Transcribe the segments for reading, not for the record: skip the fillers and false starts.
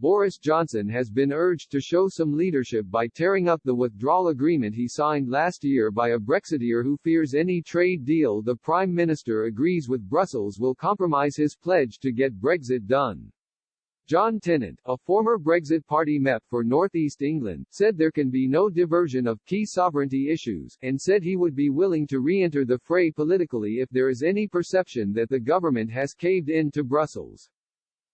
Boris Johnson has been urged to show some leadership by tearing up the withdrawal agreement he signed last year by a Brexiteer who fears any trade deal the Prime Minister agrees with Brussels will compromise his pledge to get Brexit done. John Tennant, a former Brexit Party MEP for North East England, said there can be no diversion of key sovereignty issues, and said he would be willing to re-enter the fray politically if there is any perception that the government has caved in to Brussels.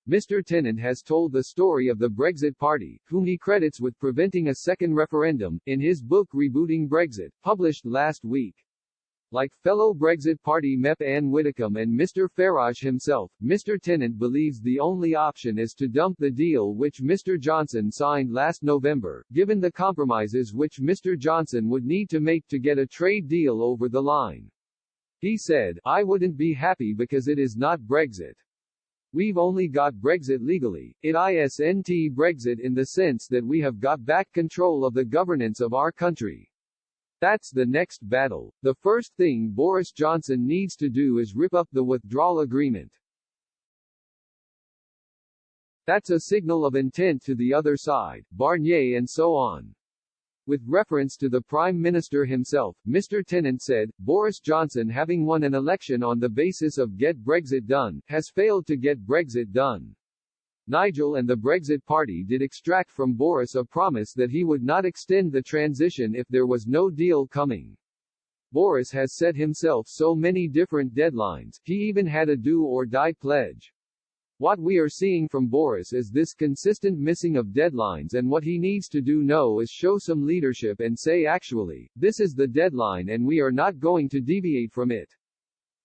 Mr. Tennant has told the story of the Brexit Party, whom he credits with preventing a second referendum, in his book Rebooting Brexit, published last week. Like fellow Brexit Party MEP Anne Widdecombe and Mr. Farage himself, Mr. Tennant believes the only option is to dump the deal which Mr. Johnson signed last November, given the compromises which Mr. Johnson would need to make to get a trade deal over the line. He said, "I wouldn't be happy because it is not Brexit. We've only got Brexit legally, it isn't Brexit in the sense that we have got back control of the governance of our country. That's the next battle. The first thing Boris Johnson needs to do is rip up the withdrawal agreement. That's a signal of intent to the other side, Barnier and so on." With reference to the Prime Minister himself, Mr. Tennant said, Boris Johnson, having won an election on the basis of Get Brexit Done, has failed to get Brexit done. Nigel and the Brexit Party did extract from Boris a promise that he would not extend the transition if there was no deal coming. Boris has set himself so many different deadlines, he even had a do-or-die pledge. What we are seeing from Boris is this consistent missing of deadlines, and what he needs to do now is show some leadership and say actually, this is the deadline and we are not going to deviate from it.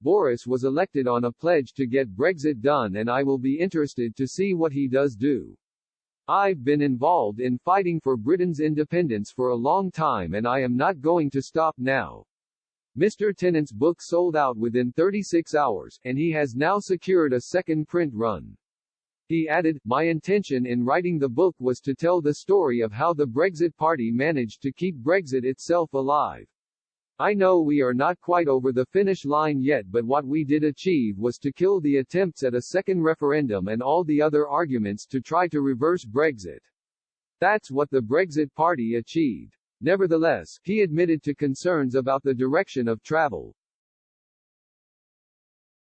Boris was elected on a pledge to get Brexit done, and I will be interested to see what he does do. I've been involved in fighting for Britain's independence for a long time and I am not going to stop now. Mr. Tennant's book sold out within 36 hours, and he has now secured a second print run. He added, "My intention in writing the book was to tell the story of how the Brexit Party managed to keep Brexit itself alive. I know we are not quite over the finish line yet, but what we did achieve was to kill the attempts at a second referendum and all the other arguments to try to reverse Brexit. That's what the Brexit Party achieved." Nevertheless, he admitted to concerns about the direction of travel.